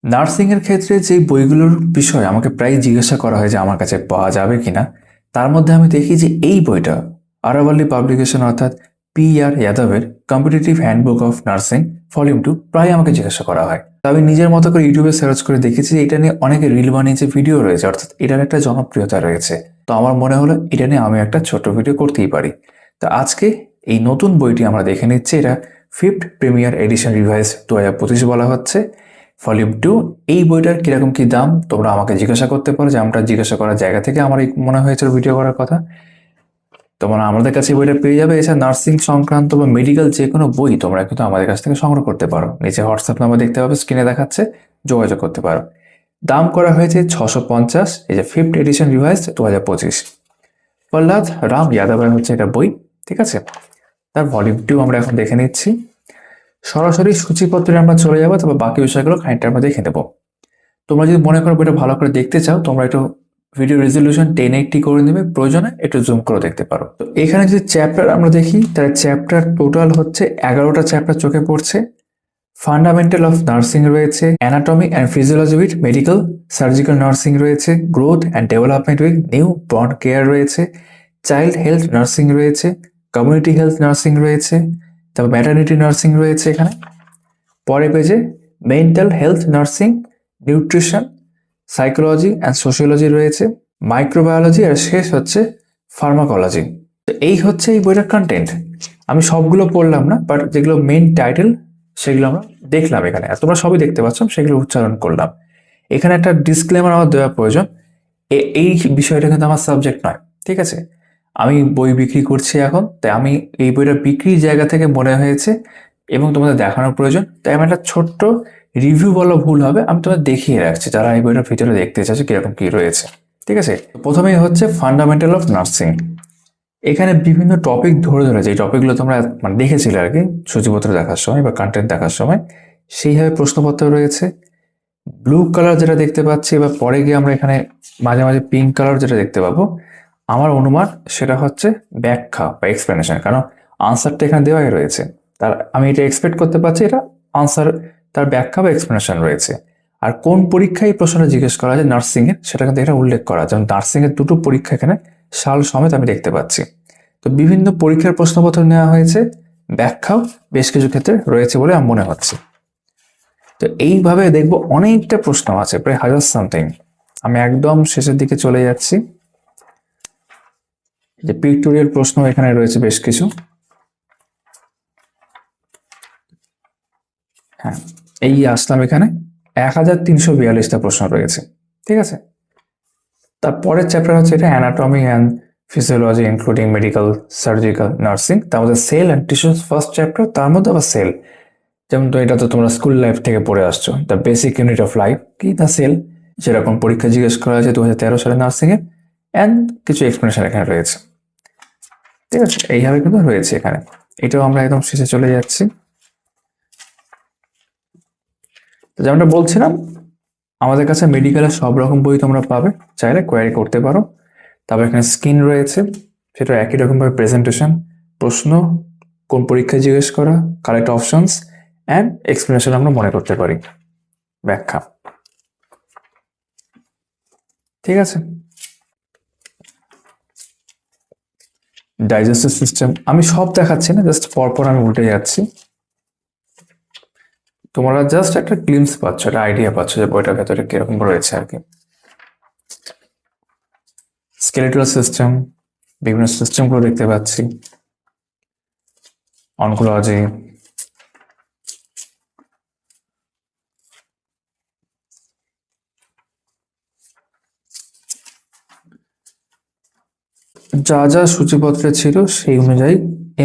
Nursing এর ক্ষেত্রে যে বইগুলোর বিষয়ে আমাকে প্রায় জিজ্ঞাসা করা হয় যে আমার কাছে পাওয়া যাবে কিনা, তার মধ্যে আমি দেখি যে এই বইটা আরাভাল্লি পাবলিকেশন অর্থাৎ PR যাদবের competitive handbook of nursing volume 2 প্রায় আমাকে জিজ্ঞাসা করা হয়। তো আমি নিজের মতো করে ইউটিউবে সার্চ করে দেখেছি যে এটা নিয়ে অনেকে রিল বানিয়েছে, ভিডিও রয়েছে, অর্থাৎ এটার একটা জনপ্রিয়তা রয়েছে। তো আমার মনে হলো এটা নিয়ে আমি একটা ছোট ভিডিও করতেই পারি। তো আজকে এই নতুন বইটি আমরা দেখে নিচ্ছি। এটা 5th প্রিমিয়ার এডিশন রিভাইজ 2025 বলা হচ্ছে, ভলিউম 2। এই বইটার কিরকম কি দাম তোমরা আমাকে জিজ্ঞাসা করতে পারো, যে আমরা জিজ্ঞাসা করার জায়গা থেকে আমার মনে হয়েছিল ভিডিও করার কথা। তোমরা আমাদের কাছে বইটা পেয়ে যাবে। এছাড়া নার্সিং সংক্রান্ত বা মেডিকেল যে কোনো বই তোমরা কিন্তু আমাদের কাছ থেকে সংগ্রহ করতে পারো। নিচে হোয়াটসঅ্যাপ নাম্বার দেখতে পাবে, স্ক্রিনে দেখাচ্ছে, যোগাযোগ করতে পারো। দাম করা হয়েছে 650। এই যে 5th addition revise 2025, Prahlad Ram যাদবের হচ্ছে এটা বই। ঠিক আছে, তার ভলিউম 2 আমরা এখন দেখে নিচ্ছি। সরাসরি সূচিপত্রে আমরা চলে যাবো, তবে বাকি বিষয়গুলো খানিকটা আমরা দেখে নেবো। তোমরা যদি মনে করো বইটা ভালো করে দেখতে চাও, তোমরা একটু ভিডিও রেজলিউশন 1080 করে নেবে, প্রয়োজনে একটু জুম করে দেখতে পারো। তো এখানে যদি চ্যাপ্টার আমরা দেখি, তাহলে চ্যাপ্টার টোটাল হচ্ছে 11টা চ্যাপ্টার চোখে পড়ছে। ফান্ডামেন্টাল অফ নার্সিং রয়েছে, anatomy and physiology with medical surgical nursing রয়েছে, growth and development with new born care রয়েছে, চাইল্ড হেলথ নার্সিং রয়েছে, কমিউনিটি হেলথ নার্সিং রয়েছে, তারপর ম্যাটার্নিটি নার্সিং রয়েছে এখানে। পরে পেজে mental health nursing, nutrition, psychology and sociology রয়েছে, মাইক্রোবায়োলজি, আর শেষ হচ্ছে ফার্মাকোলজি। তো এই হচ্ছে এই বইটার কন্টেন্ট। আমি সবগুলো পড়লাম না, বাট যেগুলো মেইন টাইটেল সেগুলো আমরা দেখলাম এখানে, আর তোমরা সবই দেখতে পাচ্ছ, সেগুলো উচ্চারণ করলাম। এখানে একটা ডিসক্লেমার আমার দেওয়া প্রয়োজন। এই বিষয়টা কিন্তু আমার সাবজেক্ট নয়, ঠিক আছে? আমি বই বিক্রি করছি এখন, তাই আমি এই বইটা বিক্রির জায়গা থেকে মনে হয়েছে এবং তোমাদের দেখানোর প্রয়োজন, তাই আমি একটা ছোট্ট রিভিউ বলা ভুল হবে, আমি তোমাদের দেখিয়ে রাখছি যারা এই বইটার ভিতরে দেখতে চাইছে কিরকম কি রয়েছে। ঠিক আছে, প্রথমেই হচ্ছে ফান্ডামেন্টাল অফ নার্সিং। এখানে বিভিন্ন টপিক ধরে ধরে, যে টপিকগুলো তোমরা মানে দেখেছিলে আর কি সূচিপত্র দেখার সময় বা কন্টেন্ট দেখার সময়, সেইভাবে প্রশ্নপত্র রয়েছে। ব্লু কালার যেটা দেখতে পাচ্ছি, বা পরে গিয়ে আমরা এখানে মাঝে মাঝে পিঙ্ক কালার যেটা দেখতে পাবো, আমার অনুমান সেটা হচ্ছে ব্যাখ্যা বা এক্সপ্লেনেশন, কারণ আনসারটা এখানে দেওয়াই রয়েছে। তার আমি এটা এক্সপেক্ট করতে পারছি এটা আনসার, তার ব্যাখ্যা বা এক্সপ্লেনেশন রয়েছে। আর কোন পরীক্ষায় এই প্রশ্নটা জিজ্ঞেস করা হয় নার্সিং এর, সেটা কিন্তু এখানে উল্লেখ করা, যেমন নার্সিং এর দুটো পরীক্ষা এখানে সাল সমেত আমি দেখতে পাচ্ছি। তো বিভিন্ন পরীক্ষার প্রশ্নপত্র নেওয়া হয়েছে, ব্যাখ্যাও বেশ কিছু ক্ষেত্রে রয়েছে বলে আমার মনে হচ্ছে। তো এইভাবে দেখবো অনেকটা প্রশ্ন আছে, প্রায় 1000 সামথিং। আমি একদম শেষের দিকে চলে যাচ্ছি। যে পিক্টোরিয়াল প্রশ্ন এখানে রয়েছে বেশ কিছু। হ্যাঁ, এই আসলাম এখানে 1342টা প্রশ্ন রয়েছে। ঠিক আছে, তারপরের চ্যাপ্টার হচ্ছে এটা anatomy and physiology including medical surgical nursing. তার মধ্যে cell and tissues first chapter, তার মধ্যে আবার সেল, যেমন তো এটা তো তোমরা স্কুল লাইফ থেকে পড়ে আসছো, the basic unit of life কি দ্য সেল, যেরকম পরীক্ষা জিজ্ঞেস করা হয়েছে 2013 সালে নার্সিং এ, অ্যান্ড কিছু এক্সপ্লেনেশন এখানে রয়েছে। ঠিক আছে, এইভাবে কিন্তু রয়েছে এখানে। এটাও আমরা একদম শেষে চলে যাচ্ছি। তো যেমনটা বলছিলাম, আমাদের কাছে মেডিকেলের সব রকম বই তোমরা পাবে, চাইলে কোয়ারি করতে পারো। তারপর এখানে স্ক্রিন রয়েছে, সেটা একই রকমভাবে প্রেজেন্টেশন, প্রশ্ন, কোন পরীক্ষায় জিজ্ঞেস করা, কারেক্ট অপশনস অ্যান্ড এক্সপ্লেনেশন আমরা মনে করতে পারি, ব্যাখ্যা। ঠিক আছে, ডাইজেস্টিভ সিস্টেম আমি সব দেখাচ্ছি না, জাস্ট পরপর আমি উল্টে যাচ্ছি। তোমরা জাস্ট একটা গ্লিমস পাচ্ছ, একটা আইডিয়া পাচ্ছ যে বইটার ভেতরে কিরকম রয়েছে আর কি। স্কেলেটাল সিস্টেম, বিভিন্ন সিস্টেমগুলো দেখতে পাচ্ছি, অনকোলজি, যা যা সূচিপত্রে ছিল সেই অনুযায়ী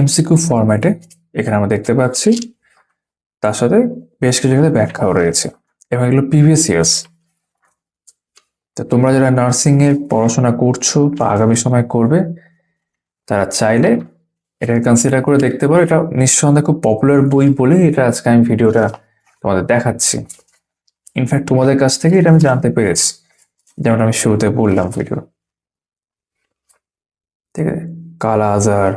MCQ ফরম্যাটে এখানে আমরা দেখতে পাচ্ছি। তার সাথে বেশ কিছু ক্ষেত্রে ব্যাখ্যাও রয়েছে, এবং এগুলো প্রিভিয়াস ইয়ার্স। তো তোমরা যারা নার্সিং এর পড়াশোনা করছো বা আগামী সময় করবে, তারা চাইলে এটা কনসিডার করে দেখতে পারো। এটা নিঃসন্দেহে খুব পপুলার বই বলে এটা আজকে আমি ভিডিওটা তোমাদের দেখাচ্ছি। ইনফ্যাক্ট তোমাদের কাছ থেকে এটা আমি জানতে পেরেছি, যেমন আমি শুরুতে বললাম ভিডিও। ঠিক আছে, কালা আজার,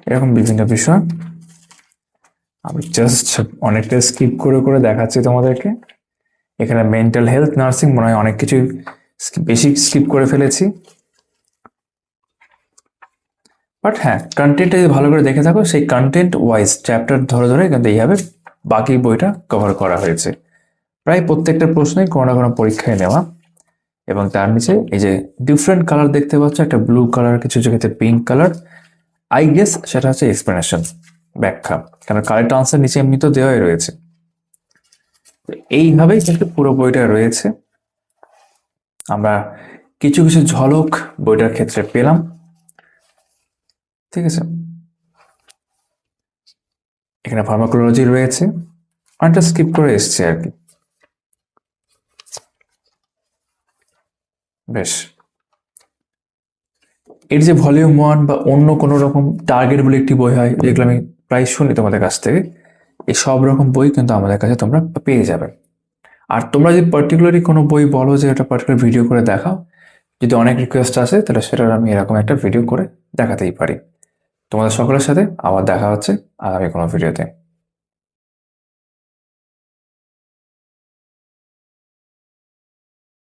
এরকম বিভিন্ন বিষয় আমি জাস্ট অনেকটা স্কিপ করে করে দেখাচ্ছি তোমাদেরকে। এখানে মেন্টাল হেলথ নার্সিং মনে হয় অনেক কিছু বেশি স্কিপ করে ফেলেছি, বাট হ্যাঁ কন্টেন্টটা যদি ভালো করে দেখে থাকো সেই কন্টেন্ট ওয়াইজ চ্যাপ্টার ধরে ধরে কিন্তু এইভাবে বাকি বইটা কভার করা হয়েছে। প্রায় প্রত্যেকটা প্রশ্নই কোনো না কোনো পরীক্ষায় নেওয়া। এবং তার নিচে এই যে ডিফারেন্ট কালার দেখতে পাচ্ছ, একটা ব্লু কালার, কিছু জায়গাতে পিঙ্ক কালার, আই গেস সেটা হচ্ছে এক্সপ্লেনেশন, ব্যাখ্যা, কারণ কারেক্ট আনসার নিচে এমনি তো দেওয়াই রয়েছে। এইভাবেই কিন্তু পুরো বইটা রয়েছে। আমরা কিছু কিছু ঝলক বইটার ক্ষেত্রে পেলাম, ঠিক আছে। এখানে ফার্মাকোলজি রয়েছে, অনেকটা স্কিপ করে এসছে আর কি। বেশ, এর যে ভলিউম 1 বা অন্য কোনো রকম টার্গেট বলে একটি বই হয়, যেগুলো আমি প্রায় শুনি তোমাদের কাছ থেকে, এই সব রকম বই কিন্তু আমাদের কাছে তোমরা পেয়ে যাবে। আর তোমরা যদি পার্টিকুলারলি কোনো বই বলো যে এটা পার্টিকুলার ভিডিও করে দেখাও, যদি অনেক রিকোয়েস্ট আসে তাহলে সেটার আমি এরকম একটা ভিডিও করে দেখাতেই পারি। তোমাদের সকলের সাথে আবার দেখা হচ্ছে আগামী কোনো ভিডিওতে।